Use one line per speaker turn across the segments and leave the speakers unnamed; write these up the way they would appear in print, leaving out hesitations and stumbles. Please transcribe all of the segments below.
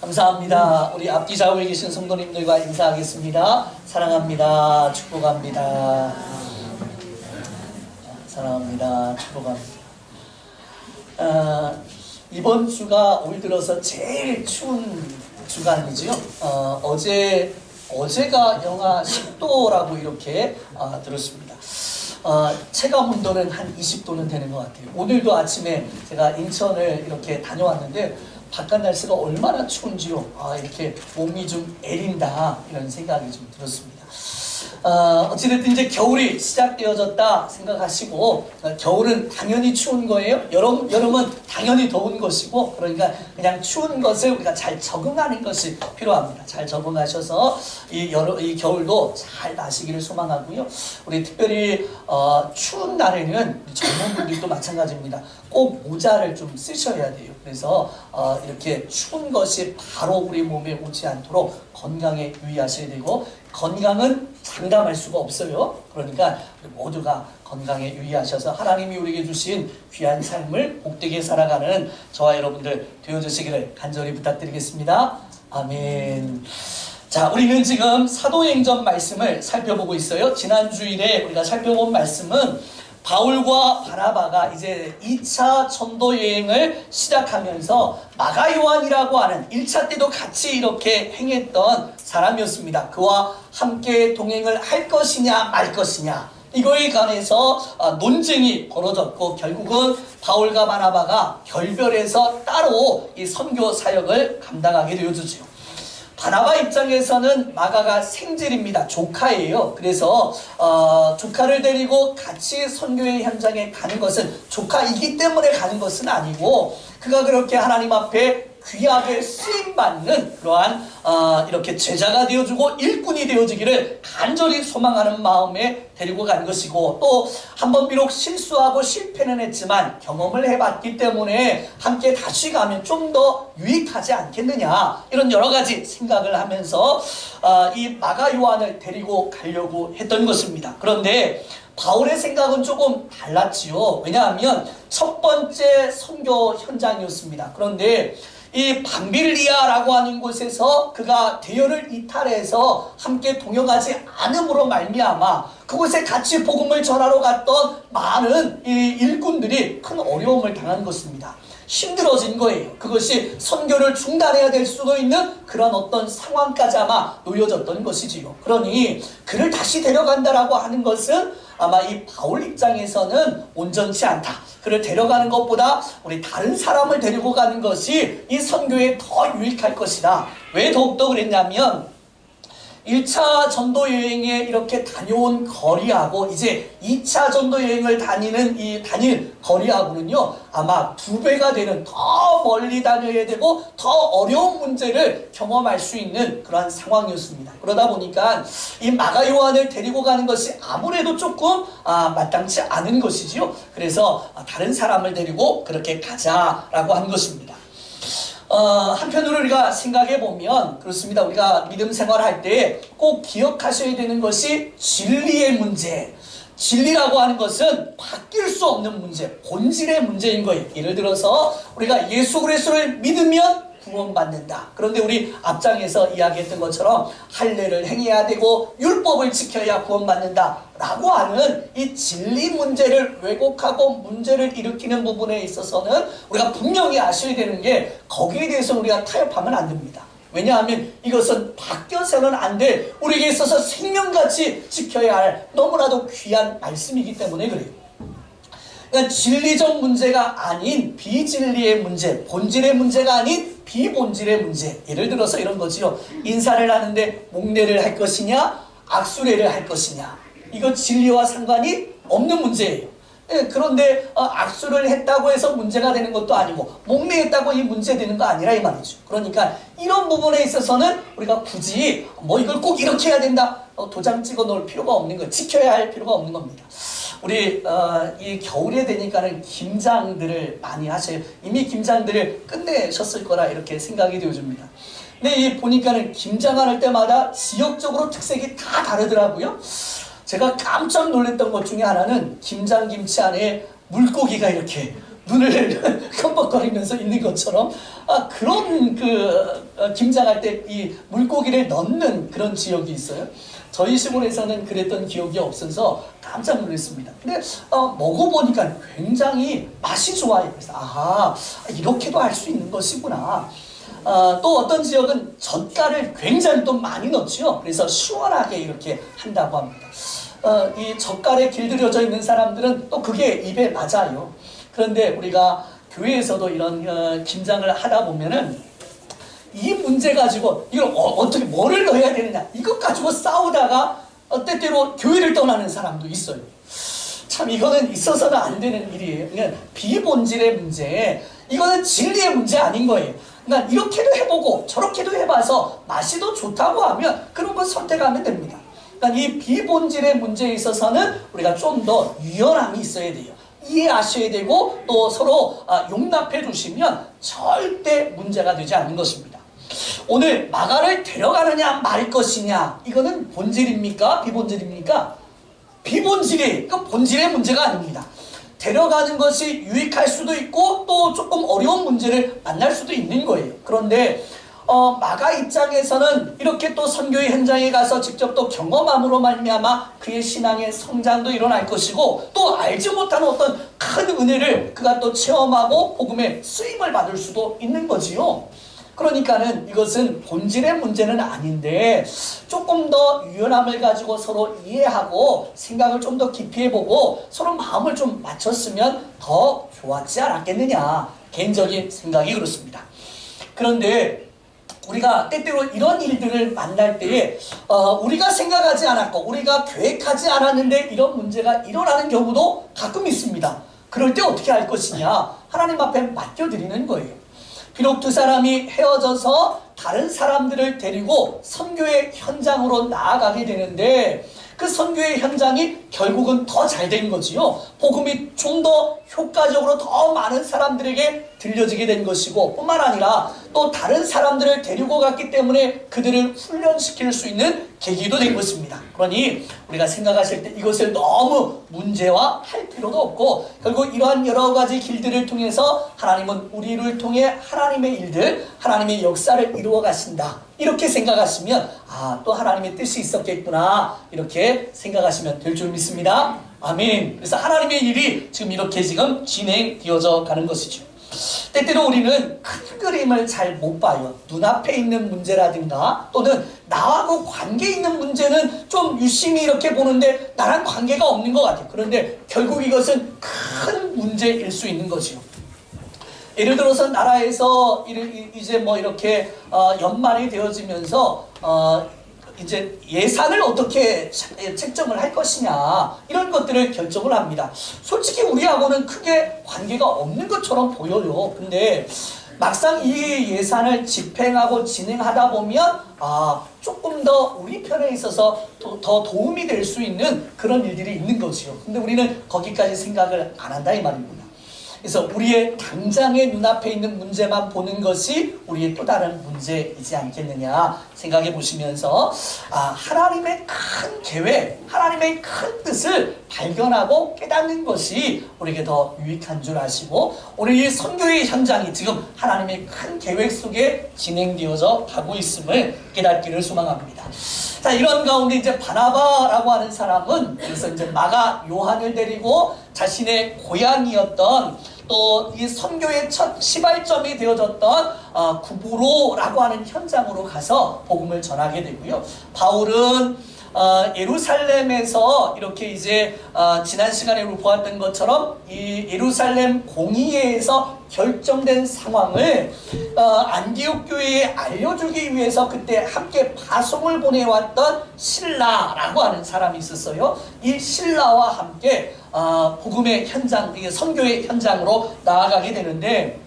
감사합니다. 우리 앞뒤 좌우에 계신 성도님들과 인사하겠습니다. 사랑합니다. 축복합니다. 사랑합니다. 축복합니다. 이번 주가 올 들어서 제일 추운 주간이죠. 어제가 영하 10도라고 이렇게 들었습니다. 체감 온도는 한 20도는 되는 것 같아요. 오늘도 아침에 제가 인천을 이렇게 다녀왔는데 바깥 날씨가 얼마나 추운지요. 이렇게 몸이 좀 애린다 이런 생각이 좀 들었습니다. 어찌됐든 이제 겨울이 시작되어졌다 생각하시고, 겨울은 당연히 추운 거예요. 여름은 당연히 더운 것이고, 그러니까 그냥 추운 것을 우리가 잘 적응하는 것이 필요합니다. 잘 적응하셔서 이 겨울도 잘 나시기를 소망하고요. 우리 특별히 추운 날에는 우리 젊은 분들도 마찬가지입니다. 꼭 모자를 좀 쓰셔야 돼요. 그래서 이렇게 추운 것이 바로 우리 몸에 오지 않도록 건강에 유의하셔야 되고, 건강은 장담할 수가 없어요. 그러니까 우리 모두가 건강에 유의하셔서 하나님이 우리에게 주신 귀한 삶을 복되게 살아가는 저와 여러분들 되어주시기를 간절히 부탁드리겠습니다. 아멘. 자, 우리는 지금 사도행전 말씀을 살펴보고 있어요. 지난 주일에 우리가 살펴본 말씀은 바울과 바나바가 이제 2차 전도 여행을 시작하면서 마가 요한이라고 하는 1차 때도 같이 이렇게 행했던 사람이었습니다. 그와 함께 동행을 할 것이냐 말 것이냐, 이거에 관해서 논쟁이 벌어졌고, 결국은 바울과 바나바가 결별해서 따로 이 선교 사역을 감당하게 되어주죠. 바나바 입장에서는 마가가 생질입니다. 조카예요. 그래서 조카를 데리고 같이 선교의 현장에 가는 것은, 조카이기 때문에 가는 것은 아니고, 그가 그렇게 하나님 앞에 귀하게 쓰임받는 그러한 이렇게 제자가 되어주고 일꾼이 되어주기를 간절히 소망하는 마음에 데리고 간 것이고, 또 한번 비록 실수하고 실패는 했지만 경험을 해봤기 때문에 함께 다시 가면 좀 더 유익하지 않겠느냐, 이런 여러 가지 생각을 하면서 이 마가 요한을 데리고 가려고 했던 것입니다. 그런데 바울의 생각은 조금 달랐지요. 왜냐하면 첫 번째 선교 현장이었습니다. 그런데 이 밤빌리아라고 하는 곳에서 그가 대열을 이탈해서 함께 동역하지 않음으로 말미암아 그곳에 같이 복음을 전하러 갔던 많은 이 일꾼들이 큰 어려움을 당한 것입니다. 힘들어진 거예요. 그것이 선교를 중단해야 될 수도 있는 그런 어떤 상황까지 아마 놓여졌던 것이지요. 그러니 그를 다시 데려간다라고 하는 것은 아마 이 바울 입장에서는 온전치 않다. 그를 데려가는 것보다 우리 다른 사람을 데리고 가는 것이 이 선교에 더 유익할 것이다. 왜 더욱더 그랬냐면 1차 전도 여행에 이렇게 다녀온 거리하고 이제 2차 전도 여행을 다닐 거리하고는요, 아마 2배가 되는, 더 멀리 다녀야 되고 더 어려운 문제를 경험할 수 있는 그러한 상황이었습니다. 그러다 보니까 이 마가 요한을 데리고 가는 것이 아무래도 조금 마땅치 않은 것이지요. 그래서 다른 사람을 데리고 그렇게 가자라고 한 것입니다. 한편으로 우리가 생각해 보면 그렇습니다. 우리가 믿음 생활할 때 꼭 기억하셔야 되는 것이 진리의 문제. 진리라고 하는 것은 바뀔 수 없는 문제, 본질의 문제인 거예요. 예를 들어서 우리가 예수 그리스도를 믿으면 구원받는다. 그런데 우리 앞장에서 이야기했던 것처럼 할례를 행해야 되고 율법을 지켜야 구원받는다 라고 하는 이 진리 문제를 왜곡하고 문제를 일으키는 부분에 있어서는 우리가 분명히 아셔야 되는 게, 거기에 대해서 우리가 타협하면 안 됩니다. 왜냐하면 이것은 바뀌어서는 안 돼, 우리에게 있어서 생명같이 지켜야 할 너무나도 귀한 말씀이기 때문에 그래요. 그러니까 진리적 문제가 아닌 비진리의 문제, 본질의 문제가 아닌 비본질의 문제. 예를 들어서 이런 거지요. 인사를 하는데 목례를 할 것이냐 악수례를 할 것이냐, 이거 진리와 상관이 없는 문제예요. 그런데 악수를 했다고 해서 문제가 되는 것도 아니고 목례했다고 이 문제 되는 거 아니라 이 말이죠. 그러니까 이런 부분에 있어서는 우리가 굳이 이걸 꼭 이렇게 해야 된다, 도장 찍어 놓을 필요가 없는 거예요. 지켜야 할 필요가 없는 겁니다. 우리 이 겨울에 되니까는 김장들을 많이 하셔요. 이미 김장들을 끝내셨을 거라 이렇게 생각이 되어집니다. 근데 이 보니까는 김장할 때마다 지역적으로 특색이 다 다르더라고요. 제가 깜짝 놀랐던 것 중에 하나는 김장김치 안에 물고기가 이렇게 눈을 끔뻑거리면서 있는 것처럼 그런 김장할 때 이 물고기를 넣는 그런 지역이 있어요. 저희 시골에서는 그랬던 기억이 없어서 깜짝 놀랐습니다. 근데 먹어보니까 굉장히 맛이 좋아요. 그래서 아하, 이렇게도 할 수 있는 것이구나. 또 어떤 지역은 젓갈을 굉장히 또 많이 넣죠. 그래서 시원하게 이렇게 한다고 합니다. 이 젓갈에 길들여져 있는 사람들은 또 그게 입에 맞아요. 그런데 우리가 교회에서도 이런 김장을 하다 보면은 이 문제 가지고 이걸 어떻게 뭐를 넣어야 되느냐 이것 가지고 싸우다가 때때로 교회를 떠나는 사람도 있어요. 참 이거는 있어서는 안 되는 일이에요. 그냥 비본질의 문제, 이거는 진리의 문제 아닌 거예요. 그러니까 이렇게도 해보고 저렇게도 해봐서 맛이 더 좋다고 하면 그런 걸 선택하면 됩니다. 그러니까 이 비본질의 문제에 있어서는 우리가 좀 더 유연함이 있어야 돼요. 이해하셔야 되고 또 서로 용납해 주시면 절대 문제가 되지 않는 것입니다. 오늘 마가를 데려가느냐 말 것이냐, 이거는 본질입니까? 비본질입니까? 비본질이, 그 본질의 문제가 아닙니다. 데려가는 것이 유익할 수도 있고 또 조금 어려운 문제를 만날 수도 있는 거예요. 그런데 마가 입장에서는 이렇게 또 선교의 현장에 가서 직접 또 경험함으로 말미암아 그의 신앙의 성장도 일어날 것이고 또 알지 못하는 어떤 큰 은혜를 그가 또 체험하고 복음의 쓰임을 받을 수도 있는 거지요. 그러니까는 이것은 본질의 문제는 아닌데 조금 더 유연함을 가지고 서로 이해하고 생각을 좀 더 깊이 해보고 서로 마음을 좀 맞췄으면 더 좋았지 않았겠느냐, 개인적인 생각이 그렇습니다. 그런데 우리가 때때로 이런 일들을 만날 때에 우리가 생각하지 않았고 우리가 계획하지 않았는데 이런 문제가 일어나는 경우도 가끔 있습니다. 그럴 때 어떻게 할 것이냐, 하나님 앞에 맡겨드리는 거예요. 비록 두 사람이 헤어져서 다른 사람들을 데리고 선교의 현장으로 나아가게 되는데 그 선교의 현장이 결국은 더 잘 된 거지요. 복음이 좀 더 효과적으로 더 많은 사람들에게 들려지게 된 것이고 뿐만 아니라 또 다른 사람들을 데리고 갔기 때문에 그들을 훈련시킬 수 있는 계기도 된 것입니다. 그러니 우리가 생각하실 때 이것을 너무 문제화할 필요도 없고 결국 이러한 여러 가지 길들을 통해서 하나님은 우리를 통해 하나님의 일들, 하나님의 역사를 이루어 가신다, 이렇게 생각하시면 또 하나님의 뜻이 있었겠구나, 이렇게 생각하시면 될 줄 믿습니다. 아멘. 그래서 하나님의 일이 지금 진행되어져 가는 것이죠. 때때로 우리는 큰 그림을 잘 못 봐요. 눈앞에 있는 문제라든가 또는 나하고 관계 있는 문제는 좀 유심히 이렇게 보는데 나랑 관계가 없는 것 같아요. 그런데 결국 이것은 큰 문제일 수 있는 거지요. 예를 들어서 나라에서 이제 뭐 이렇게 연말이 되어지면서 이제 예산을 어떻게 책정을 할 것이냐, 이런 것들을 결정을 합니다. 솔직히 우리하고는 크게 관계가 없는 것처럼 보여요. 근데 막상 이 예산을 집행하고 진행하다 보면 조금 더 우리 편에 있어서 더 도움이 될 수 있는 그런 일들이 있는 거지요. 근데 우리는 거기까지 생각을 안 한다 이 말입니다. 그래서 우리의 당장의 눈앞에 있는 문제만 보는 것이 우리의 또 다른 문제이지 않겠느냐 생각해 보시면서 하나님의 큰 계획, 하나님의 큰 뜻을 발견하고 깨닫는 것이 우리에게 더 유익한 줄 아시고 우리 선교의 현장이 지금 하나님의 큰 계획 속에 진행되어져 가고 있음을 깨닫기를 소망합니다. 자, 이런 가운데 이제 바나바라고 하는 사람은 그래서 이제 마가 요한을 데리고 자신의 고향이었던 또 이 선교의 첫 시발점이 되어졌던 구브로라고 하는 현장으로 가서 복음을 전하게 되고요. 바울은 예루살렘에서 이렇게 이제 지난 시간에 우리 보았던 것처럼 이 예루살렘 공의회에서 결정된 상황을 안디옥 교회에 알려주기 위해서 그때 함께 파송을 보내왔던 실라라고 하는 사람이 있었어요. 이 실라와 함께 복음의 현장, 선교의 현장으로 나아가게 되는데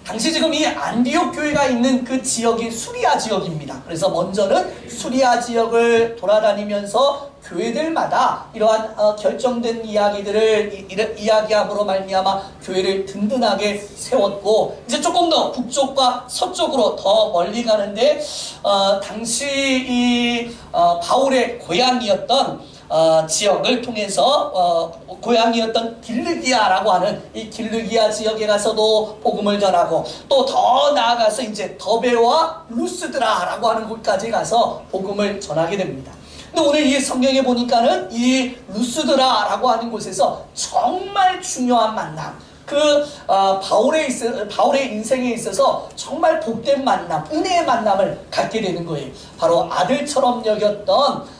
당시 지금 이 안디옥 교회가 있는 그 지역이 수리아 지역입니다. 그래서 먼저는 수리아 지역을 돌아다니면서 교회들마다 이러한 결정된 이야기들을 이야기함으로 말미암아 교회를 든든하게 세웠고 이제 조금 더 북쪽과 서쪽으로 더 멀리 가는데 당시 이 바울의 고향이었던 지역을 통해서 고향이었던 길르기아라고 하는 이 길르기아 지역에 가서도 복음을 전하고 또 더 나아가서 이제 더베와 루스드라라고 하는 곳까지 가서 복음을 전하게 됩니다. 근데 오늘 이 성경에 보니까는 이 루스드라라고 하는 곳에서 정말 중요한 만남, 바울의 인생에 있어서 정말 복된 만남, 은혜의 만남을 갖게 되는 거예요. 바로 아들처럼 여겼던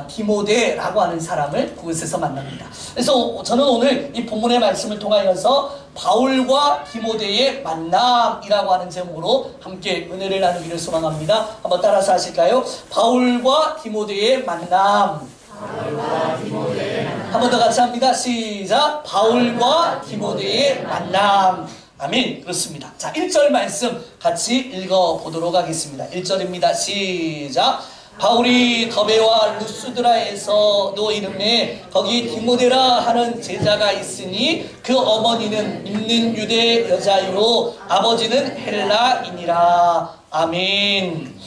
디모데라고 하는 사람을 그곳에서 만납니다. 그래서 저는 오늘 이 본문의 말씀을 통하여서 바울과 디모데의 만남이라고 하는 제목으로 함께 은혜를 나누기를 소망합니다. 한번 따라서 하실까요? 바울과 디모데의 만남. 한 번 더 같이 합니다. 시작. 바울과 디모데의 만남. 아멘. 그렇습니다. 자, 1절 말씀 같이 읽어보도록 하겠습니다. 1절입니다. 시작. 바울이 더베와 루스드라에서 놓이름에 거기 디모데라 하는 제자가 있으니 그 어머니는 믿는 유대 여자이요 아버지는 헬라인이라. 아멘.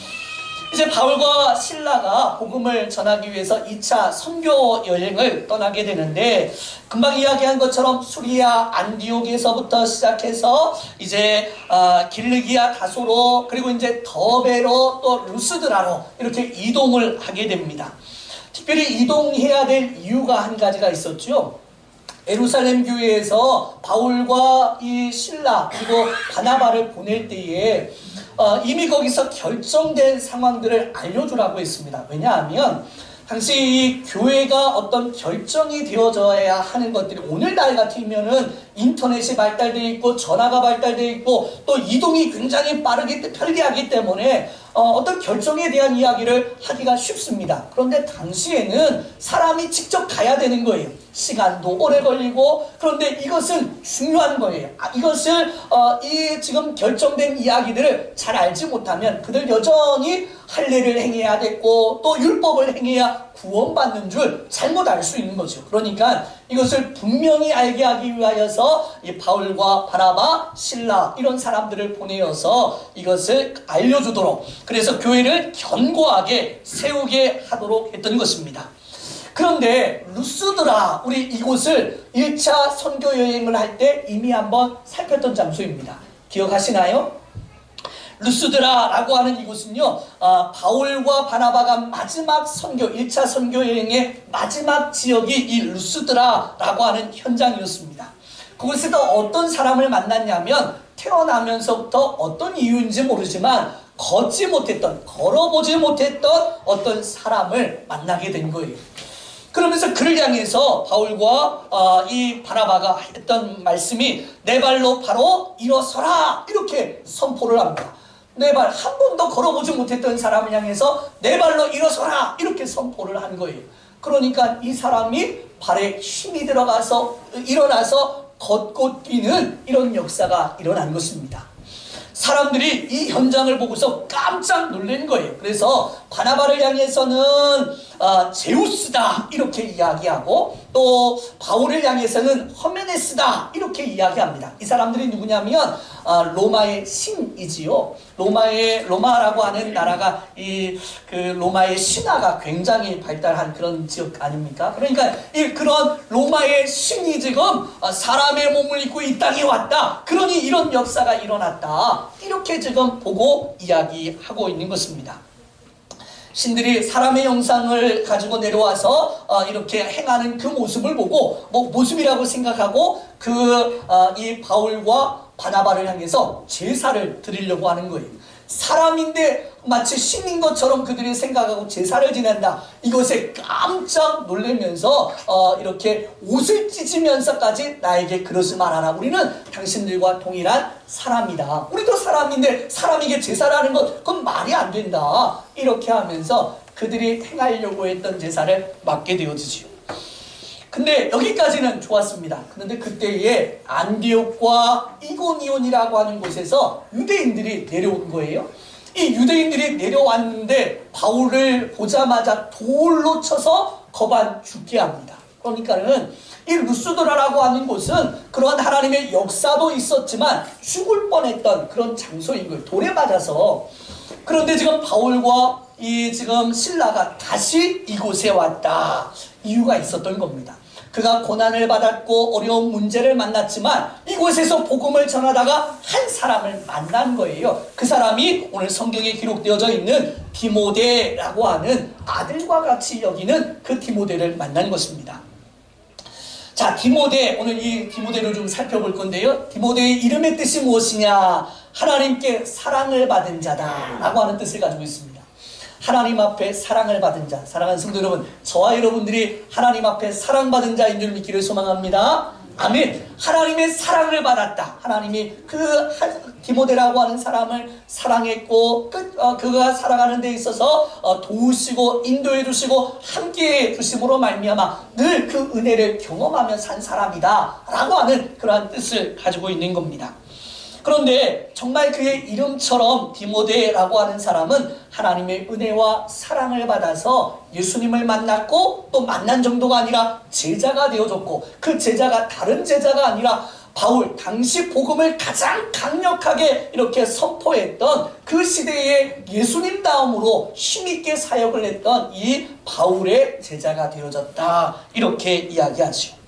이제 바울과 실라가 복음을 전하기 위해서 2차 선교 여행을 떠나게 되는데, 금방 이야기한 것처럼 수리아 안디옥에서부터 시작해서 이제 길르기아 다소로, 그리고 이제 더베로, 또 루스드라로 이렇게 이동을 하게 됩니다. 특별히 이동해야 될 이유가 한 가지가 있었죠. 예루살렘 교회에서 바울과 이 실라 그리고 바나바를 보낼 때에 이미 거기서 결정된 상황들을 알려주라고 했습니다. 왜냐하면 당시 이 교회가 어떤 결정이 되어져야 하는 것들이 오늘날 같으면은 인터넷이 발달되어 있고 전화가 발달되어 있고 또 이동이 굉장히 빠르게 편리하기 때문에 어떤 결정에 대한 이야기를 하기가 쉽습니다. 그런데 당시에는 사람이 직접 가야 되는 거예요. 시간도 오래 걸리고, 그런데 이것은 중요한 거예요. 이것을 이 지금 결정된 이야기들을 잘 알지 못하면 그들 여전히 할례를 행해야 됐고 또 율법을 행해야 구원받는 줄 잘못 알 수 있는 거죠. 그러니까 이것을 분명히 알게 하기 위하여서 이 바울과 바나바, 실라 이런 사람들을 보내어서 이것을 알려주도록, 그래서 교회를 견고하게 세우게 하도록 했던 것입니다. 그런데 루스드라, 우리 이곳을 1차 선교 여행을 할 때 이미 한번 살폈던 장소입니다. 기억하시나요? 루스드라라고 하는 이곳은요, 바울과 바나바가 마지막 선교, 1차 선교 여행의 마지막 지역이 이 루스드라라고 하는 현장이었습니다. 그곳에서 어떤 사람을 만났냐면, 태어나면서부터 어떤 이유인지 모르지만 걷지 못했던, 걸어보지 못했던 어떤 사람을 만나게 된 거예요. 그러면서 그를 향해서 바울과 이 바나바가 했던 말씀이 내 발로 바로 일어서라, 이렇게 선포를 합니다. 내 발, 한 번도 걸어보지 못했던 사람을 향해서 내 발로 일어서라, 이렇게 선포를 한 거예요. 그러니까 이 사람이 발에 힘이 들어가서 일어나서 걷고 뛰는 이런 역사가 일어난 것입니다. 사람들이 이 현장을 보고서 깜짝 놀란 거예요. 그래서 바나바를 향해서는 제우스다 이렇게 이야기하고, 또 바울을 향해서는 허메네스다 이렇게 이야기합니다. 이 사람들이 누구냐면 로마의 신이지요. 로마라고 하는 나라가 그 로마의 신화가 굉장히 발달한 그런 지역 아닙니까? 그러니까 그런 로마의 신이 지금 사람의 몸을 입고 이 땅에 왔다, 그러니 이런 역사가 일어났다, 이렇게 지금 보고 이야기하고 있는 것입니다. 신들이 사람의 형상을 가지고 내려와서 이렇게 행하는 그 모습을 보고 모습이라고 생각하고 이 바울과 바나바를 향해서 제사를 드리려고 하는 거예요. 사람인데 마치 신인 것처럼 그들이 생각하고 제사를 지낸다. 이것에 깜짝 놀라면서 이렇게 옷을 찢으면서까지 나에게 그것을 말하라. 우리는 당신들과 동일한 사람이다. 우리도 사람인데 사람에게 제사를 하는 것, 그건 말이 안 된다. 이렇게 하면서 그들이 행하려고 했던 제사를 맡게 되어지죠. 근데 여기까지는 좋았습니다. 그런데 그때에 안디옥과 이고니온이라고 하는 곳에서 유대인들이 내려온 거예요. 이 유대인들이 내려왔는데 바울을 보자마자 돌로 쳐서 거반 죽게 합니다. 그러니까는 이 루스드라라고 하는 곳은 그러한 하나님의 역사도 있었지만 죽을 뻔했던 그런 장소인 거예요. 돌에 맞아서. 그런데 지금 바울과 이 지금 신라가 다시 이곳에 왔다. 이유가 있었던 겁니다. 그가 고난을 받았고 어려운 문제를 만났지만 이곳에서 복음을 전하다가 한 사람을 만난 거예요. 그 사람이 오늘 성경에 기록되어져 있는 디모데라고 하는 아들과 같이 여기는 그 디모데를 만난 것입니다. 자, 디모데, 오늘 이 디모데를 좀 살펴볼 건데요. 디모데의 이름의 뜻이 무엇이냐? 하나님께 사랑을 받은 자다 라고 하는 뜻을 가지고 있습니다. 하나님 앞에 사랑을 받은 자. 사랑하는 성도 여러분, 저와 여러분들이 하나님 앞에 사랑받은 자인 줄 믿기를 소망합니다. 아멘. 하나님의 사랑을 받았다. 하나님이 그 디모데라고 하는 사람을 사랑했고 그가 살아가는 데 있어서 도우시고 인도해 주시고 함께해 주심으로 말미암아 늘 그 은혜를 경험하며 산 사람이다 라고 하는 그러한 뜻을 가지고 있는 겁니다. 그런데 정말 그의 이름처럼 디모데라고 하는 사람은 하나님의 은혜와 사랑을 받아서 예수님을 만났고 또 만난 정도가 아니라 제자가 되어졌고 그 제자가 다른 제자가 아니라 바울, 당시 복음을 가장 강력하게 이렇게 선포했던 그 시대에 예수님 다음으로 힘있게 사역을 했던 이 바울의 제자가 되어졌다. 이렇게 이야기하죠.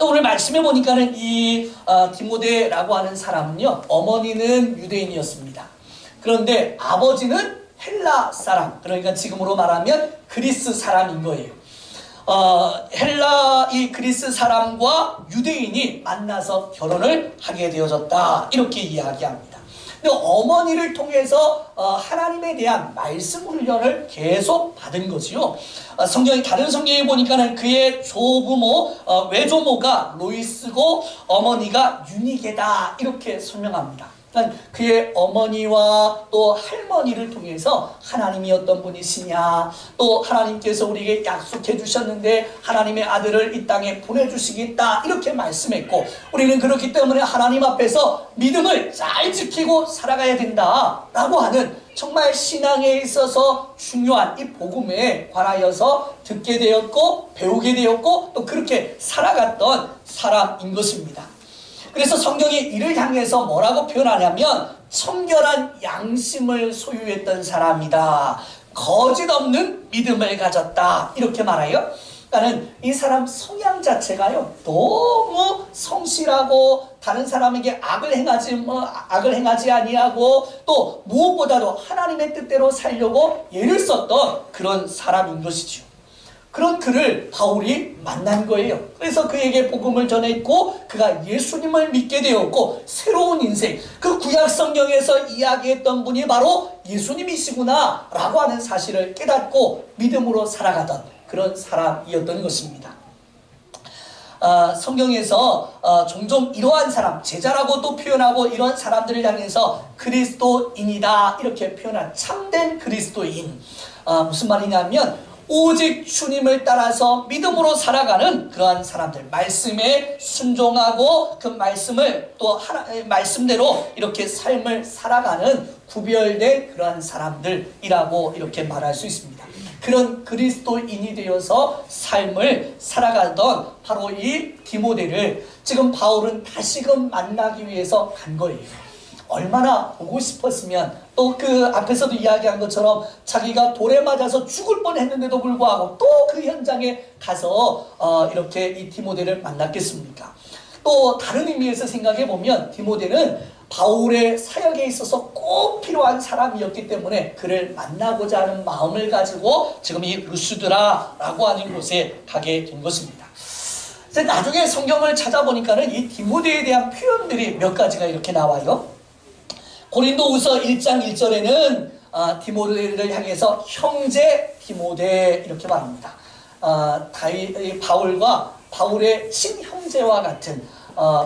오늘 말씀해 보니까는 이 디모데라고 하는 사람은요, 어머니는 유대인이었습니다. 그런데 아버지는 헬라 사람, 그러니까 지금으로 말하면 그리스 사람인 거예요. 헬라 이 그리스 사람과 유대인이 만나서 결혼을 하게 되어졌다. 이렇게 이야기합니다. 근데 어머니를 통해서 하나님에 대한 말씀 훈련을 계속 받은 거지요. 성경이 다른 성경에 보니까는 그의 조부모 외조모가 로이스고 어머니가 유니게다 이렇게 설명합니다. 그러니까 그의 어머니와 또 할머니를 통해서 하나님이 어떤 분이시냐, 또 하나님께서 우리에게 약속해 주셨는데 하나님의 아들을 이 땅에 보내주시겠다 이렇게 말씀했고, 우리는 그렇기 때문에 하나님 앞에서 믿음을 잘 지키고 살아가야 된다 라고 하는 정말 신앙에 있어서 중요한 이 복음에 관하여서 듣게 되었고 배우게 되었고 또 그렇게 살아갔던 사람인 것입니다. 그래서 성경이 이를 향해서 뭐라고 표현하냐면 청결한 양심을 소유했던 사람이다. 거짓 없는 믿음을 가졌다. 이렇게 말해요. 그러니까 이 사람 성향 자체가요, 너무 성실하고 다른 사람에게 악을 행하지 아니하고 또 무엇보다도 하나님의 뜻대로 살려고 애를 썼던 그런 사람인 것이죠. 그런 그를 바울이 만난 거예요. 그래서 그에게 복음을 전했고 그가 예수님을 믿게 되었고 새로운 인생, 그 구약 성경에서 이야기했던 분이 바로 예수님이시구나 라고 하는 사실을 깨닫고 믿음으로 살아가던 그런 사람이었던 것입니다. 성경에서 종종 이러한 사람, 제자라고 또 표현하고 이러한 사람들을 향해서 그리스도인이다 이렇게 표현한 참된 그리스도인, 무슨 말이냐면 오직 주님을 따라서 믿음으로 살아가는 그러한 사람들, 말씀에 순종하고 그 말씀을 또 말씀대로 이렇게 삶을 살아가는 구별된 그러한 사람들이라고 이렇게 말할 수 있습니다. 그런 그리스도인이 되어서 삶을 살아가던 바로 이 디모데를 지금 바울은 다시금 만나기 위해서 간 거예요. 얼마나 보고 싶었으면, 또 그 앞에서도 이야기한 것처럼 자기가 돌에 맞아서 죽을 뻔했는데도 불구하고 또 그 현장에 가서 이렇게 이 디모데를 만났겠습니까? 또 다른 의미에서 생각해 보면 디모데는 바울의 사역에 있어서 꼭 필요한 사람이었기 때문에 그를 만나고자 하는 마음을 가지고 지금 이 루스드라라고 하는 곳에 가게 된 것입니다. 나중에 성경을 찾아보니까는 이 디모데에 대한 표현들이 몇 가지가 이렇게 나와요. 고린도후서 1장 1절에는 디모데를 향해서 형제 디모데 이렇게 말합니다. 바울과 바울의 친형제와 같은,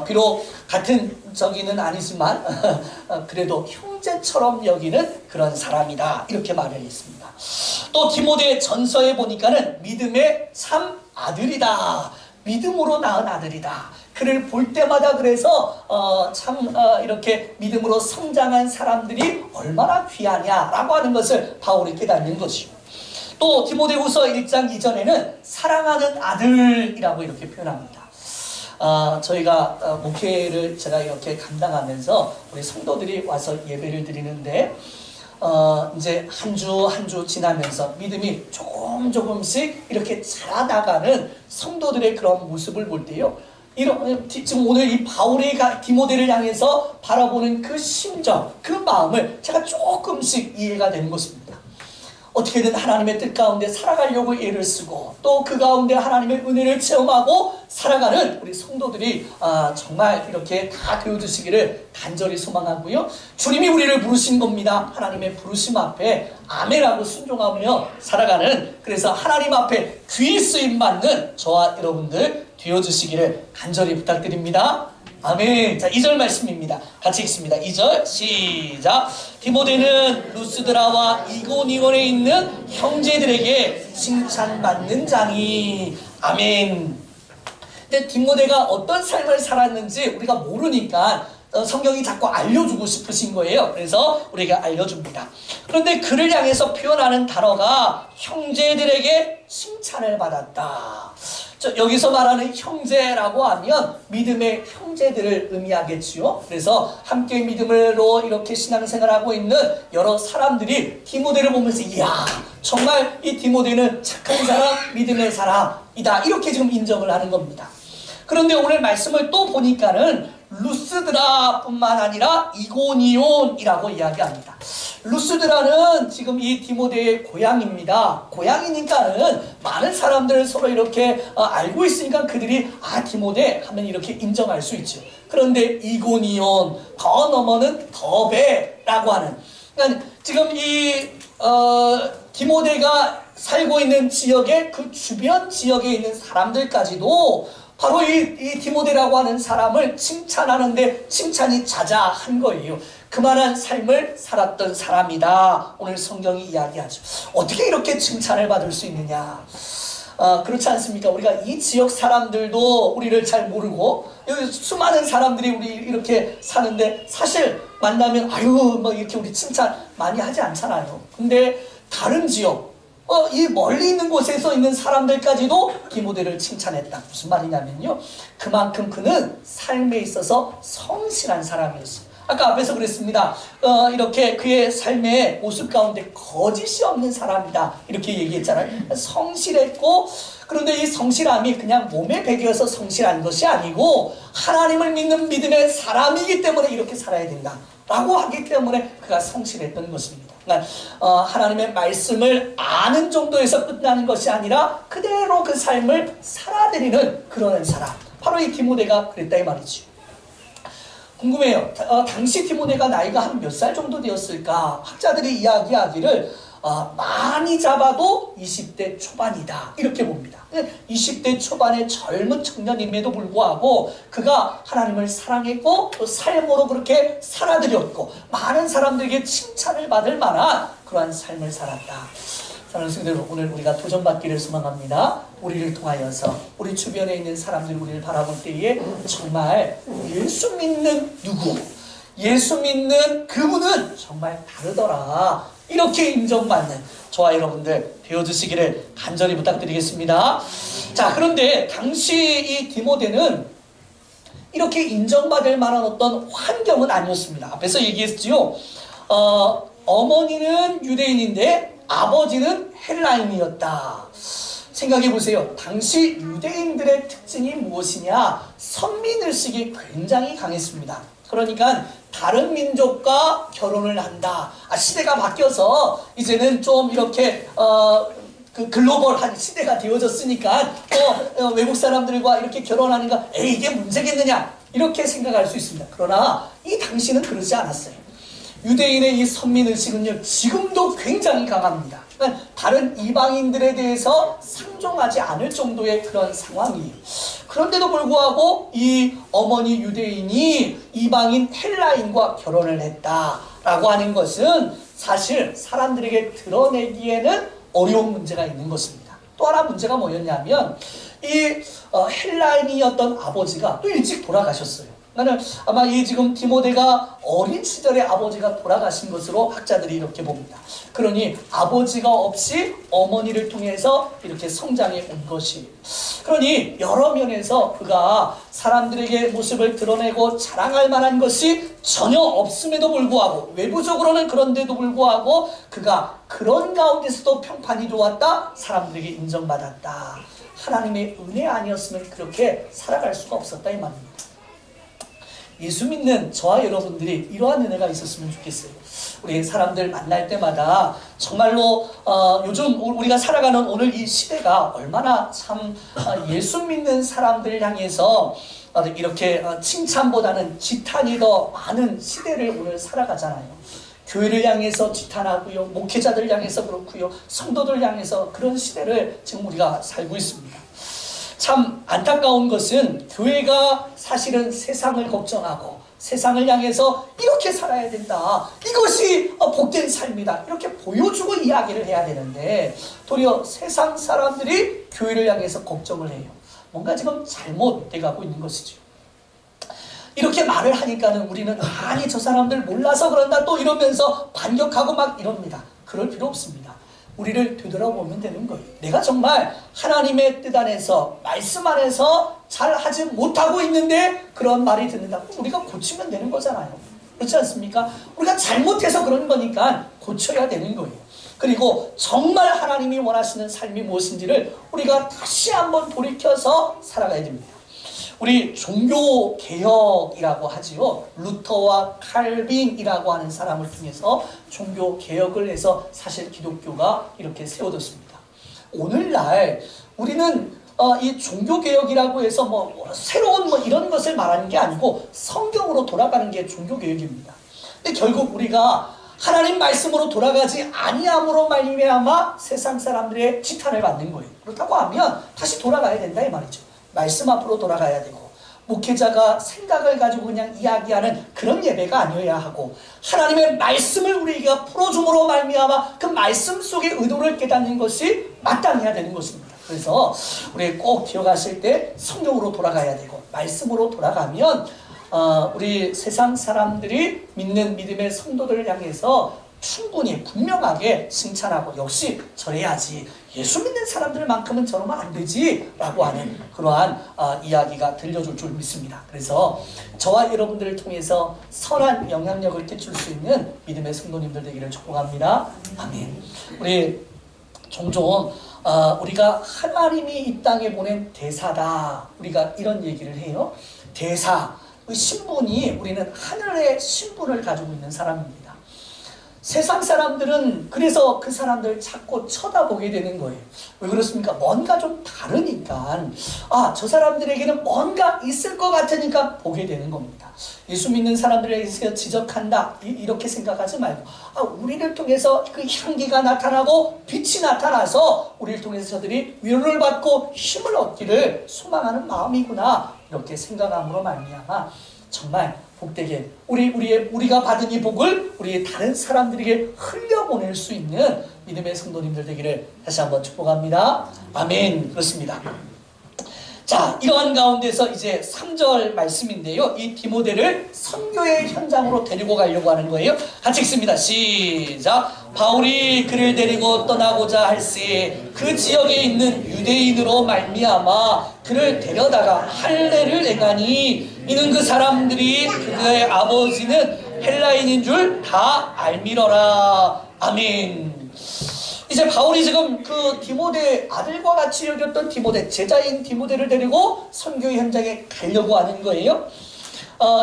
비록 같은 저기는 아니지만 그래도 형제처럼 여기는 그런 사람이다 이렇게 말을 했습니다. 또 디모데 전서에 보니까는 믿음의 참 아들이다, 믿음으로 낳은 아들이다. 그를 볼 때마다 그래서 이렇게 믿음으로 성장한 사람들이 얼마나 귀하냐라고 하는 것을 바울이 깨닫는 것이고, 또 디모데후서 1장 이전에는 사랑하는 아들이라고 이렇게 표현합니다. 저희가 목회를 제가 이렇게 감당하면서 우리 성도들이 와서 예배를 드리는데 이제 한 주 한 주 지나면서 믿음이 조금씩 이렇게 자라나가는 성도들의 그런 모습을 볼 때요. 지금 오늘 이 바울이 디모데를 향해서 바라보는 그 심정, 그 마음을 제가 조금씩 이해가 되는 것입니다. 어떻게든 하나님의 뜻 가운데 살아가려고 애를 쓰고 또 그 가운데 하나님의 은혜를 체험하고 살아가는 우리 성도들이 정말 이렇게 다 되어주시기를 간절히 소망하고요. 주님이 우리를 부르신 겁니다. 하나님의 부르심 앞에 아멘하고 순종하며 살아가는, 그래서 하나님 앞에 귀 쓰임 받는 저와 여러분들 되어주시기를 간절히 부탁드립니다. 아멘. 자, 2절 말씀입니다. 같이 읽습니다. 2절 시작. 디모데는 루스드라와 이고니온에 있는 형제들에게 칭찬받는 자니. 아멘. 근데 디모데가 어떤 삶을 살았는지 우리가 모르니까 성경이 자꾸 알려주고 싶으신 거예요. 그래서 우리가 알려줍니다. 그런데 그를 향해서 표현하는 단어가 형제들에게 칭찬을 받았다. 여기서 말하는 형제라고 하면 믿음의 형제들을 의미하겠지요. 그래서 함께 믿음으로 이렇게 신앙생활하고 있는 여러 사람들이 디모데를 보면서 이야, 정말 이 디모데는 착한 사람, 믿음의 사람이다, 이렇게 지금 인정을 하는 겁니다. 그런데 오늘 말씀을 또 보니까는 루스드라 뿐만 아니라 이고니온이라고 이야기합니다. 루스드라는 지금 이 디모데의 고향입니다. 고향이니까는 많은 사람들 서로 이렇게 알고 있으니까 그들이 디모데 하면 이렇게 인정할 수 있죠. 그런데 이고니온, 더 넘어는 더베라고 하는, 그러니까 지금 이 디모데가 살고 있는 지역의 그 주변 지역에 있는 사람들까지도 바로 이 디모데라고 하는 사람을 칭찬하는데 칭찬이 자자한 거예요. 그만한 삶을 살았던 사람이다, 오늘 성경이 이야기하죠. 어떻게 이렇게 칭찬을 받을 수 있느냐? 그렇지 않습니까? 우리가 이 지역 사람들도 우리를 잘 모르고 여기 수많은 사람들이 우리 이렇게 사는데 사실 만나면 뭐 이렇게 우리 칭찬 많이 하지 않잖아요. 근데 다른 지역, 이 멀리 있는 곳에서 있는 사람들까지도 디모데를 칭찬했다. 무슨 말이냐면요, 그만큼 그는 삶에 있어서 성실한 사람이었어요. 아까 앞에서 그랬습니다. 이렇게 그의 삶의 모습 가운데 거짓이 없는 사람이다, 이렇게 얘기했잖아요. 성실했고, 그런데 이 성실함이 그냥 몸에 배겨서 성실한 것이 아니고 하나님을 믿는 믿음의 사람이기 때문에 이렇게 살아야 된다 라고 하기 때문에 그가 성실했던 것입니다. 그러니까 하나님의 말씀을 아는 정도에서 끝나는 것이 아니라 그대로 그 삶을 살아내리는 그런 사람, 바로 이 디모데가 그랬다 이 말이죠. 궁금해요. 당시 디모데가 나이가 한 몇 살 정도 되었을까? 학자들이 이야기하기를 많이 잡아도 20대 초반이다, 이렇게 봅니다. 20대 초반의 젊은 청년임에도 불구하고 그가 하나님을 사랑했고 또 삶으로 그렇게 살아들였고 많은 사람들에게 칭찬을 받을 만한 그러한 삶을 살았다. 사랑하는 성도들, 오늘 우리가 도전받기를 소망합니다. 우리를 통하여서 우리 주변에 있는 사람들이 우리를 바라볼 때에 정말 예수 믿는 누구, 예수 믿는 그분은 정말 다르더라, 이렇게 인정받는 저와 여러분들 되어주시기를 간절히 부탁드리겠습니다. 자, 그런데 당시 이 디모데는 이렇게 인정받을 만한 어떤 환경은 아니었습니다. 앞에서 얘기했지요. 어머니는 유대인인데 아버지는 헬라인이었다. 생각해 보세요. 당시 유대인들의 특징이 무엇이냐? 선민의식이 굉장히 강했습니다. 그러니까 다른 민족과 결혼을 한다. 시대가 바뀌어서 이제는 좀 이렇게 그 글로벌한 시대가 되어졌으니까 외국 사람들과 이렇게 결혼하는 거 이게 문제겠느냐, 이렇게 생각할 수 있습니다. 그러나 이 당시는 그러지 않았어요. 유대인의 이 선민의식은요 지금도 굉장히 강합니다. 그러니까 다른 이방인들에 대해서 상종하지 않을 정도의 그런 상황이에요. 그런데도 불구하고 이 어머니 유대인이 이방인 헬라인과 결혼을 했다라고 하는 것은 사실 사람들에게 드러내기에는 어려운 문제가 있는 것입니다. 또 하나 문제가 뭐였냐면 이 헬라인이었던 아버지가 또 일찍 돌아가셨어요. 나는 아마 이 지금 디모데가 어린 시절에 아버지가 돌아가신 것으로 학자들이 이렇게 봅니다. 그러니 아버지가 없이 어머니를 통해서 이렇게 성장해 온 것이, 그러니 여러 면에서 그가 사람들에게 모습을 드러내고 자랑할 만한 것이 전혀 없음에도 불구하고, 외부적으로는 그런데도 불구하고 그가 그런 가운데서도 평판이 좋았다, 사람들에게 인정받았다. 하나님의 은혜 아니었으면 그렇게 살아갈 수가 없었다 이 말입니다. 예수 믿는 저와 여러분들이 이러한 은혜가 있었으면 좋겠어요. 우리 사람들 만날 때마다 정말로 요즘 우리가 살아가는 오늘 이 시대가 얼마나 참 예수 믿는 사람들을 향해서 이렇게 칭찬보다는 지탄이 더 많은 시대를 오늘 살아가잖아요. 교회를 향해서 지탄하고요, 목회자들 향해서 그렇고요, 성도들 향해서 그런 시대를 지금 우리가 살고 있습니다. 참 안타까운 것은 교회가 사실은 세상을 걱정하고 세상을 향해서 이렇게 살아야 된다, 이것이 복된 삶이다, 이렇게 보여주고 이야기를 해야 되는데 도리어 세상 사람들이 교회를 향해서 걱정을 해요. 뭔가 지금 잘못돼 가고 있는 것이죠. 이렇게 말을 하니까는 우리는 아니 저 사람들 몰라서 그런다 또 이러면서 반격하고 막 이럽니다. 그럴 필요 없습니다. 우리를 되돌아보면 되는 거예요. 내가 정말 하나님의 뜻 안에서, 말씀 안에서 잘 하지 못하고 있는데 그런 말이 듣는다. 우리가 고치면 되는 거잖아요. 그렇지 않습니까? 우리가 잘못해서 그런 거니까 고쳐야 되는 거예요. 그리고 정말 하나님이 원하시는 삶이 무엇인지를 우리가 다시 한번 돌이켜서 살아가야 됩니다. 우리 종교개혁이라고 하지요. 루터와 칼빈이라고 하는 사람을 통해서 종교개혁을 해서 사실 기독교가 이렇게 세워졌습니다. 오늘날 우리는 이 종교개혁이라고 해서 새로운 이런 것을 말하는 게 아니고 성경으로 돌아가는 게 종교개혁입니다. 근데 결국 우리가 하나님 말씀으로 돌아가지 아니함으로 말미암아 세상 사람들의 지탄을 받는 거예요. 그렇다고 하면 다시 돌아가야 된다 이 말이죠. 말씀 앞으로 돌아가야 되고, 목회자가 생각을 가지고 그냥 이야기하는 그런 예배가 아니어야 하고, 하나님의 말씀을 우리가 풀어줌으로 말미암아 그 말씀 속의 의도를 깨닫는 것이 마땅해야 되는 것입니다. 그래서 우리 꼭 기억하실 때 성경으로 돌아가야 되고, 말씀으로 돌아가면 우리 세상 사람들이 믿는 믿음의 성도들을 향해서 충분히 분명하게 칭찬하고, 역시 저래야지, 예수 믿는 사람들만큼은 저러면 안 되지 라고 하는 그러한 이야기가 들려줄 줄 믿습니다. 그래서 저와 여러분들을 통해서 선한 영향력을 끼칠 수 있는 믿음의 성도님들 되기를 축복합니다. 아멘. 우리 종종 우리가 하나님이 이 땅에 보낸 대사다, 우리가 이런 얘기를 해요. 대사, 그 신분이, 우리는 하늘의 신분을 가지고 있는 사람입니다. 세상 사람들은 그래서 그 사람들을 자꾸 쳐다보게 되는 거예요. 왜 그렇습니까? 뭔가 좀 다르니까, 저 사람들에게는 뭔가 있을 것 같으니까 보게 되는 겁니다. 예수 믿는 사람들에게 지적한다 이렇게 생각하지 말고, 우리를 통해서 그 향기가 나타나고 빛이 나타나서 우리를 통해서 저들이 위로를 받고 힘을 얻기를 소망하는 마음이구나, 이렇게 생각함으로 말미암아 정말 복되게 우리가 받은 이 복을 우리 다른 사람들에게 흘려보낼 수 있는 믿음의 성도님들 되기를 다시 한번 축복합니다. 아멘. 그렇습니다. 자, 이러한 가운데서 이제 3절 말씀인데요, 이 디모데를 선교의 현장으로 데리고 가려고 하는 거예요. 같이 읽습니다. 시작. 바울이 그를 데리고 떠나고자 할새 그 지역에 있는 유대인으로 말미암아 그를 데려다가 할례를 행하니, 이는 그 사람들이 그의 아버지는 헬라인인 줄 다 알미러라. 아멘. 이제 바울이 지금 그 디모데, 아들과 같이 여겼던 디모데, 제자인 디모데를 데리고 선교의 현장에 가려고 하는 거예요.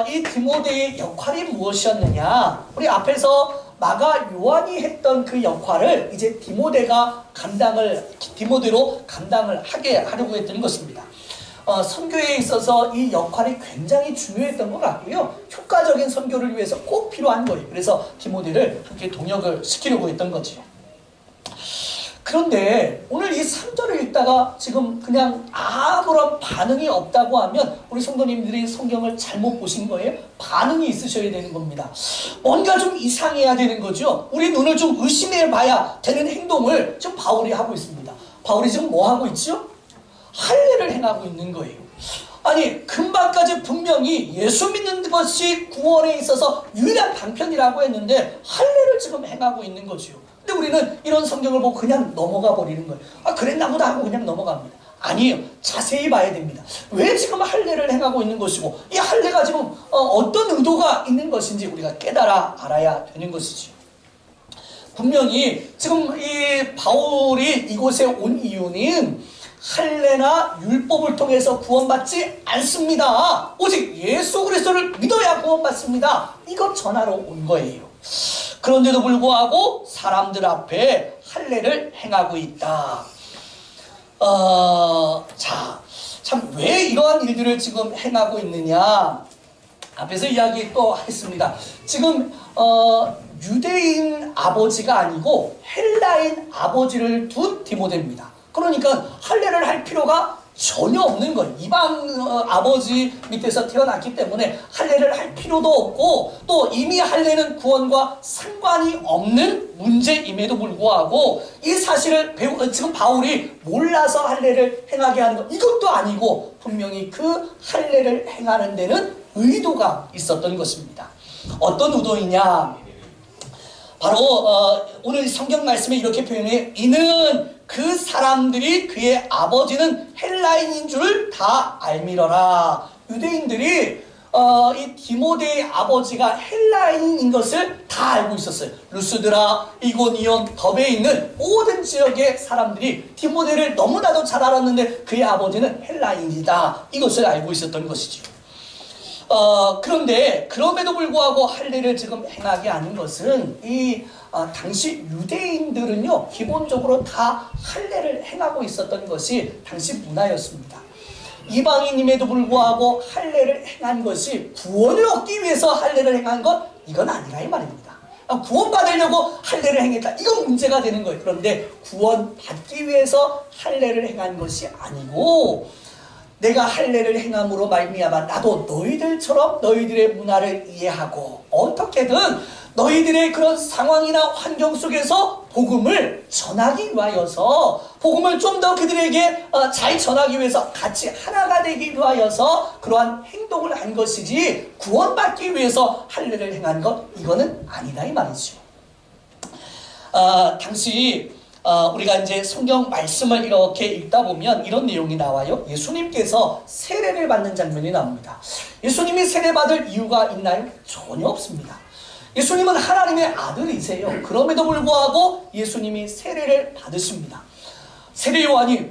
이 디모데의 역할이 무엇이었느냐, 우리 앞에서 마가 요한이 했던 그 역할을 이제 디모데로 감당을 하게 하려고 했던 것입니다. 선교에 있어서 이 역할이 굉장히 중요했던 것 같고요, 효과적인 선교를 위해서 꼭 필요한 거예요. 그래서 디모데를 그렇게 동역을 시키려고 했던 거죠. 그런데 오늘 이 3절을 읽다가 지금 그냥 아무런 반응이 없다고 하면 우리 성도님들이 성경을 잘못 보신 거예요. 반응이 있으셔야 되는 겁니다. 뭔가 좀 이상해야 되는 거죠. 우리 눈을 좀 의심해 봐야 되는 행동을 지금 바울이 하고 있습니다. 바울이 지금 뭐 하고 있죠? 할례를 행하고 있는 거예요. 아니 금방까지 분명히 예수 믿는 것이 구원에 있어서 유일한 방편이라고 했는데 할례를 지금 행하고 있는 거지요. 근데 우리는 이런 성경을 보고 그냥 넘어가 버리는 거예요. 아 그랬나 보다 하고 그냥 넘어갑니다. 아니에요. 자세히 봐야 됩니다. 왜 지금 할례를 행하고 있는 것이고 이 할례가 지금 어떤 의도가 있는 것인지 우리가 깨달아 알아야 되는 것이지요. 분명히 지금 이 바울이 이곳에 온 이유는 할례나 율법을 통해서 구원받지 않습니다. 오직 예수 그리스도를 믿어야 구원받습니다. 이것 전하러 온 거예요. 그런데도 불구하고 사람들 앞에 할례를 행하고 있다. 참 왜 이러한 일들을 지금 행하고 있느냐? 앞에서 이야기 또 했습니다. 지금 유대인 아버지가 아니고 헬라인 아버지를 둔 디모데입니다. 그러니까 할례를 할 필요가 전혀 없는 거예요. 이방 아버지 밑에서 태어났기 때문에 할례를 할 필요도 없고 또 이미 할례는 구원과 상관이 없는 문제임에도 불구하고 이 사실을 지금 바울이 몰라서 할례를 행하게 하는 것 이것도 아니고 분명히 그 할례를 행하는 데는 의도가 있었던 것입니다. 어떤 의도이냐? 바로 오늘 성경 말씀에 이렇게 표현해 이는 그 사람들이 그의 아버지는 헬라인인 줄 다 알미러라. 유대인들이 이 디모데의 아버지가 헬라인인 것을 다 알고 있었어요. 루스드라, 이고니온, 더베에 있는 모든 지역의 사람들이 디모데를 너무나도 잘 알았는데 그의 아버지는 헬라인이다. 이것을 알고 있었던 것이죠. 그런데 그럼에도 불구하고 할례를 지금 행하게 하는 것은 이 당시 유대인들은요 기본적으로 다 할례를 행하고 있었던 것이 당시 문화였습니다. 이방인임에도 불구하고 할례를 행한 것이 구원을 얻기 위해서 할례를 행한 것 이건 아니라 이 말입니다. 구원받으려고 할례를 행했다 이건 문제가 되는 거예요. 그런데 구원받기 위해서 할례를 행한 것이 아니고 내가 할례를 행함으로 말미암아 나도 너희들처럼 너희들의 문화를 이해하고 어떻게든 너희들의 그런 상황이나 환경 속에서 복음을 전하기 위하여서 복음을 좀 더 그들에게 잘 전하기 위해서 같이 하나가 되기 위하여서 그러한 행동을 한 것이지 구원받기 위해서 할례를 행한 것 이거는 아니다 이 말이죠. 당시 우리가 이제 성경 말씀을 이렇게 읽다 보면 이런 내용이 나와요. 예수님께서 세례를 받는 장면이 나옵니다. 예수님이 세례받을 이유가 있나요? 전혀 없습니다. 예수님은 하나님의 아들이세요. 그럼에도 불구하고 예수님이 세례를 받으십니다. 세례 요한이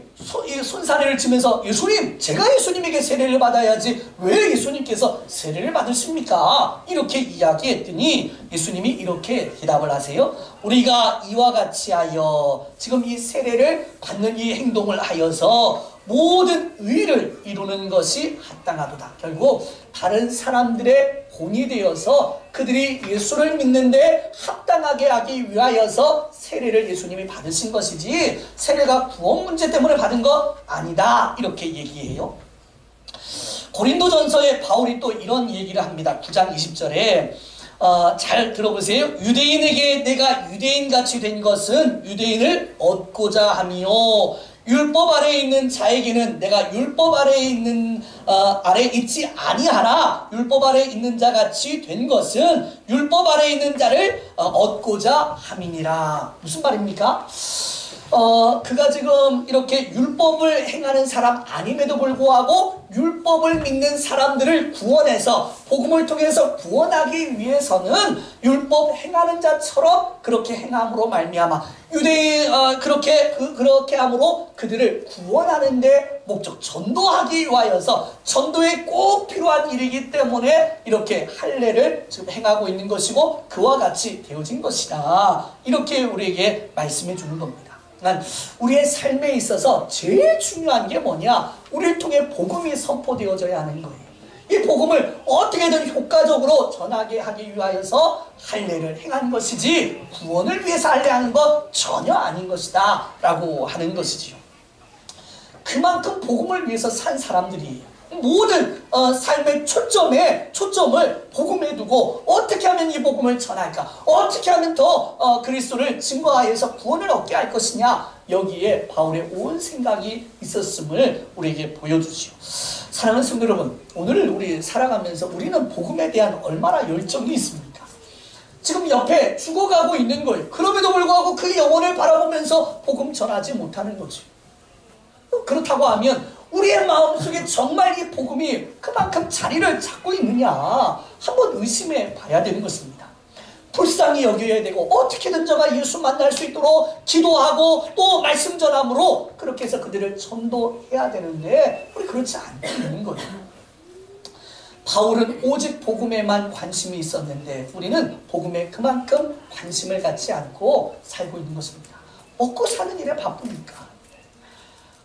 손사래를 치면서 예수님, 제가 예수님에게 세례를 받아야지 왜 예수님께서 세례를 받으십니까? 이렇게 이야기했더니 예수님이 이렇게 대답을 하세요. 우리가 이와 같이 하여 지금 이 세례를 받는 이 행동을 하여서 모든 의를 이루는 것이 합당하도다. 결국 다른 사람들의 본이 되어서 그들이 예수를 믿는데 합당하게 하기 위하여서 세례를 예수님이 받으신 것이지 세례가 구원 문제 때문에 받은 것 아니다. 이렇게 얘기해요. 고린도전서에 바울이 또 이런 얘기를 합니다. 9장 20절에 잘 들어보세요. 유대인에게 내가 유대인같이 된 것은 유대인을 얻고자 함이요 율법 아래에 있는 자에게는 내가 율법 아래에 있는 아래 있지 아니하나 율법 아래에 있는 자 같이 된 것은 율법 아래에 있는 자를 얻고자 함이니라. 무슨 말입니까? 그가 지금 이렇게 율법을 행하는 사람 아님에도 불구하고 율법을 믿는 사람들을 구원해서 복음을 통해서 구원하기 위해서는 율법 행하는 자처럼 그렇게 행함으로 말미암아 유대인 그렇게 함으로 그들을 구원하는 데 목적 전도하기 위하여서 전도에 꼭 필요한 일이기 때문에 이렇게 할례를 지금 행하고 있는 것이고 그와 같이 되어진 것이다. 이렇게 우리에게 말씀해 주는 겁니다. 우리의 삶에 있어서 제일 중요한 게 뭐냐? 우리를 통해 복음이 선포되어져야 하는 거예요. 이 복음을 어떻게든 효과적으로 전하게 하기 위하여서 할례를 행한 것이지 구원을 위해서 할례하는 것 전혀 아닌 것이다 라고 하는 것이지요. 그만큼 복음을 위해서 산 사람들이에요. 모든 삶의 초점을 복음에 두고 어떻게 하면 이 복음을 전할까? 어떻게 하면 더 그리스도를 증거하여서 구원을 얻게 할 것이냐? 여기에 바울의 온 생각이 있었음을 우리에게 보여주지요. 사랑하는 성도 여러분, 오늘 우리 살아가면서 우리는 복음에 대한 얼마나 열정이 있습니까? 지금 옆에 죽어가고 있는 거예요. 그럼에도 불구하고 그 영혼을 바라보면서 복음 전하지 못하는 거죠. 그렇다고 하면 우리의 마음속에 정말 이 복음이 그만큼 자리를 잡고 있느냐 한번 의심해 봐야 되는 것입니다. 불쌍히 여겨야 되고 어떻게든 저가 예수 만날 수 있도록 기도하고 또 말씀 전함으로 그렇게 해서 그들을 전도해야 되는데 우리 그렇지 않고 있는 거예요. 바울은 오직 복음에만 관심이 있었는데 우리는 복음에 그만큼 관심을 갖지 않고 살고 있는 것입니다. 먹고 사는 일에 바쁘니까.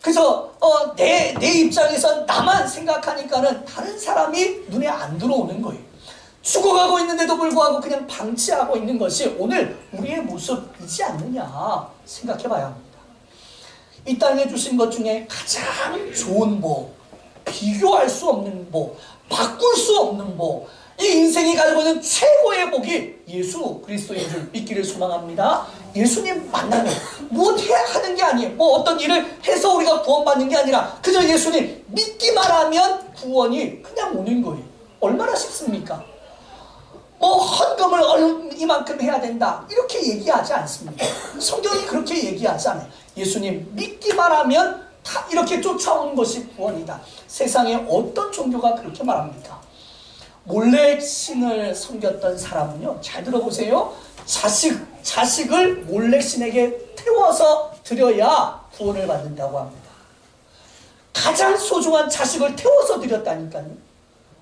그래서 내 입장에선 나만 생각하니까는 다른 사람이 눈에 안 들어오는 거예요. 죽어가고 있는데도 불구하고 그냥 방치하고 있는 것이 오늘 우리의 모습이지 않느냐 생각해 봐야 합니다. 이 땅에 주신 것 중에 가장 좋은 복, 비교할 수 없는 복, 바꿀 수 없는 복, 이 인생이 가지고 있는 최고의 복이 예수 그리스도인 줄 믿기를 소망합니다. 예수님 만나면 뭐 해야 하는 게 아니에요. 뭐 어떤 일을 해서 우리가 구원받는 게 아니라 그저 예수님 믿기만 하면 구원이 그냥 오는 거예요. 얼마나 쉽습니까? 뭐 헌금을 이만큼 해야 된다 이렇게 얘기하지 않습니다. 성경이 그렇게 얘기하지 않아요. 예수님 믿기만 하면 다 이렇게 쫓아오는 것이 구원이다. 세상에 어떤 종교가 그렇게 말합니까? 몰래 신을 섬겼던 사람은요, 잘 들어보세요. 자식을 몰래 신에게 태워서 드려야 구원을 받는다고 합니다. 가장 소중한 자식을 태워서 드렸다니까요.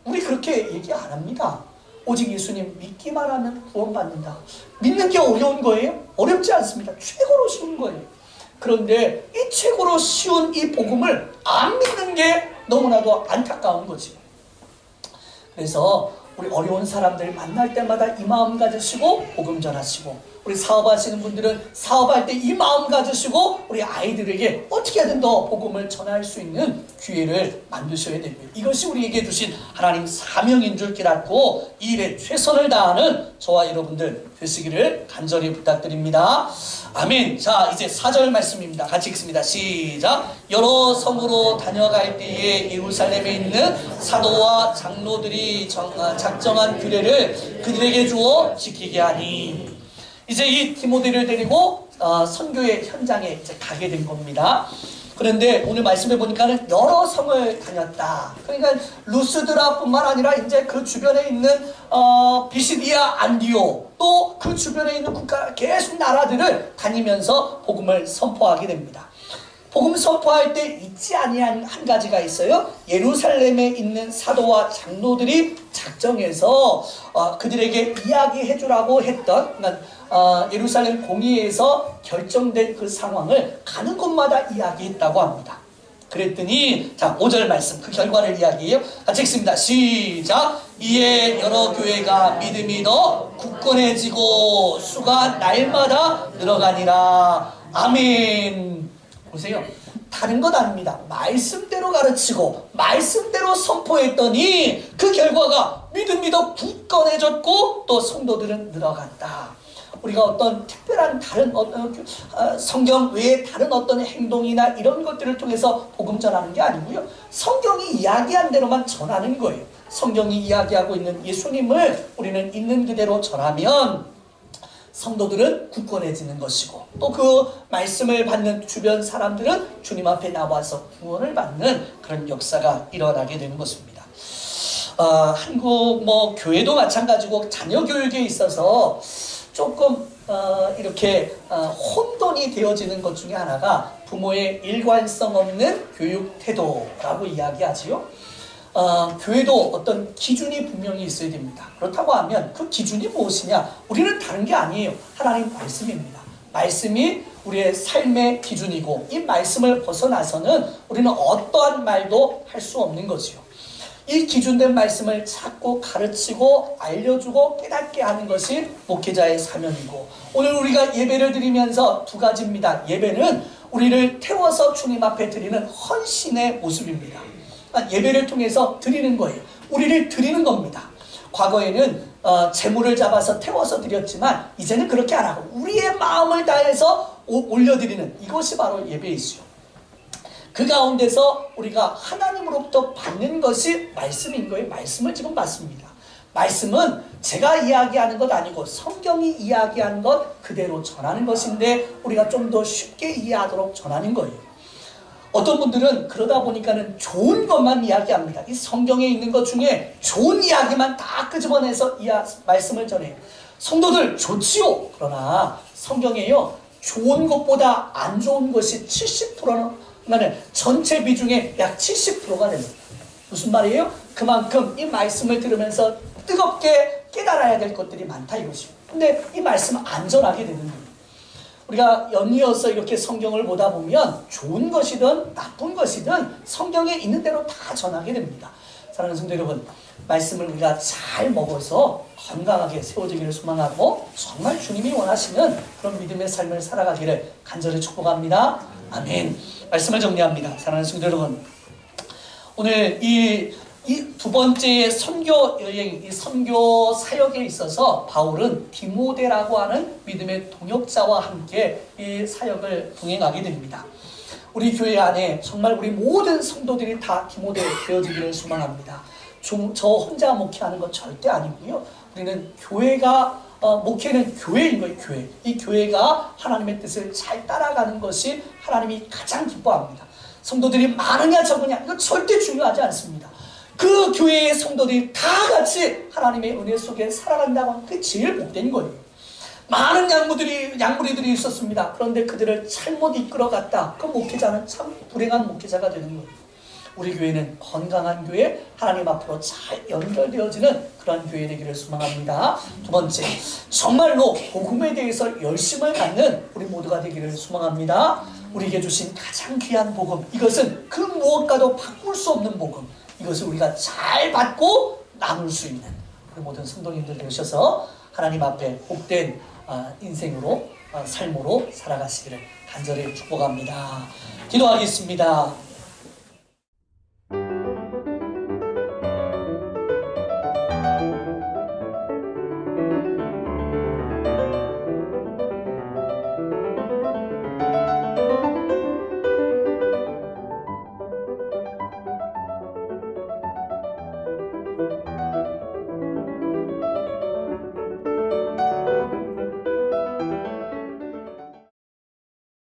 우리 그렇게 얘기 안 합니다. 오직 예수님 믿기만 하면 구원받는다. 믿는 게 어려운 거예요? 어렵지 않습니다. 최고로 쉬운 거예요. 그런데 이 최고로 쉬운 이 복음을 안 믿는 게 너무나도 안타까운 거지. 그래서 우리 어려운 사람들 만날 때마다 이 마음 가지시고 복음 전하시고, 우리 사업하시는 분들은 사업할 때 이 마음 가지시고 우리 아이들에게 어떻게든 더 복음을 전할 수 있는 기회를 만드셔야 됩니다. 이것이 우리에게 주신 하나님 사명인 줄 깨닫고 이 일에 최선을 다하는 저와 여러분들 되시기를 간절히 부탁드립니다. 아멘. 자, 이제 4절 말씀입니다. 같이 읽습니다. 시작. 여러 성으로 다녀갈 때에 예루살렘에 있는 사도와 장로들이 작정한 규례를 그들에게 주어 지키게 하니. 이제 이 디모데를 데리고 선교의 현장에 이제 가게 된 겁니다. 그런데 오늘 말씀해 보니까는 여러 성을 다녔다. 그러니까 루스드라뿐만 아니라 이제 그 주변에 있는 비시디아, 안디오, 또 그 주변에 있는 국가 계속 나라들을 다니면서 복음을 선포하게 됩니다. 복음 선포할 때 잊지 아니한 한 가지가 있어요. 예루살렘에 있는 사도와 장로들이 작정해서 그들에게 이야기해 주라고 했던, 예루살렘 공의회에서 결정된 그 상황을 가는 곳마다 이야기했다고 합니다. 그랬더니 자 5절 말씀 그 결과를 이야기해요. 같이 읽습니다. 시작. 이에 여러 교회가 믿음이 더 굳건해지고 수가 날마다 늘어가니라. 아멘. 보세요. 다른 것 아닙니다. 말씀대로 가르치고 말씀대로 선포했더니 그 결과가 믿음이 더 굳건해졌고 또 성도들은 늘어간다. 우리가 어떤 특별한 다른 성경 외에 다른 어떤 행동이나 이런 것들을 통해서 복음 전하는 게 아니고요. 성경이 이야기한 대로만 전하는 거예요. 성경이 이야기하고 있는 예수님을 우리는 있는 그대로 전하면 성도들은 굳건해지는 것이고 또 그 말씀을 받는 주변 사람들은 주님 앞에 나와서 구원을 받는 그런 역사가 일어나게 되는 것입니다. 한국 교회도 마찬가지고 자녀 교육에 있어서 조금 이렇게 혼돈이 되어지는 것 중에 하나가 부모의 일관성 없는 교육 태도라고 이야기하지요. 교회도 어떤 기준이 분명히 있어야 됩니다. 그렇다고 하면 그 기준이 무엇이냐? 우리는 다른 게 아니에요. 하나님 말씀입니다. 말씀이 우리의 삶의 기준이고 이 말씀을 벗어나서는 우리는 어떠한 말도 할 수 없는 거지요. 이 기준된 말씀을 찾고 가르치고 알려주고 깨닫게 하는 것이 목회자의 사명이고, 오늘 우리가 예배를 드리면서 두 가지입니다. 예배는 우리를 태워서 주님 앞에 드리는 헌신의 모습입니다. 예배를 통해서 드리는 거예요. 우리를 드리는 겁니다. 과거에는 제물을 잡아서 태워서 드렸지만 이제는 그렇게 안 하고 우리의 마음을 다해서 올려드리는 이것이 바로 예배이지요. 그 가운데서 우리가 하나님으로부터 받는 것이 말씀인 거예요. 말씀을 지금 받습니다. 말씀은 제가 이야기하는 것 아니고 성경이 이야기한 것 그대로 전하는 것인데 우리가 좀 더 쉽게 이해하도록 전하는 거예요. 어떤 분들은 그러다 보니까는 좋은 것만 이야기합니다. 이 성경에 있는 것 중에 좋은 이야기만 다 끄집어내서 말씀을 전해요. 성도들 좋지요. 그러나 성경에요, 좋은 것보다 안 좋은 것이 70%는 전체 비중의 약 70%가 됩니다. 무슨 말이에요? 그만큼 이 말씀을 들으면서 뜨겁게 깨달아야 될 것들이 많다 이것입니다. 근데 이 말씀은 안 전하게 되는 거예요. 우리가 연이어서 이렇게 성경을 보다 보면 좋은 것이든 나쁜 것이든 성경에 있는 대로 다 전하게 됩니다. 사랑하는 성도 여러분, 말씀을 우리가 잘 먹어서 건강하게 세워지기를 소망하고 정말 주님이 원하시는 그런 믿음의 삶을 살아가기를 간절히 축복합니다. 아멘. 말씀을 정리합니다. 사랑하는 성도 여러분, 오늘 이 두 번째 선교 여행, 이 선교 사역에 있어서 바울은 디모데라고 하는 믿음의 동역자와 함께 이 사역을 동행하게 됩니다. 우리 교회 안에 정말 우리 모든 성도들이 다 디모데 되어지기를 소망합니다. 저 혼자 목회하는 건 절대 아니고요. 우리는 교회가 목회는 교회인 거예요. 교회. 이 교회가 하나님의 뜻을 잘 따라가는 것이 하나님이 가장 기뻐합니다. 성도들이 많으냐 적으냐 이거 절대 중요하지 않습니다. 그 교회의 성도들이 다 같이 하나님의 은혜 속에 살아간다고 하면 그게 제일 복된 거예요. 많은 양무리들이 있었습니다. 그런데 그들을 잘못 이끌어갔다. 그 목회자는 참 불행한 목회자가 되는 거예요. 우리 교회는 건강한 교회, 하나님 앞으로 잘 연결되어지는 그런 교회 되기를 소망합니다. 두 번째, 정말로 복음에 대해서 열심을 갖는 우리 모두가 되기를 소망합니다. 우리에게 주신 가장 귀한 복음, 이것은 그 무엇과도 바꿀 수 없는 복음, 이것을 우리가 잘 받고 나눌 수 있는 우리 모든 성도님들 되셔서 하나님 앞에 복된 인생으로 삶으로 살아가시기를 간절히 축복합니다. 기도하겠습니다.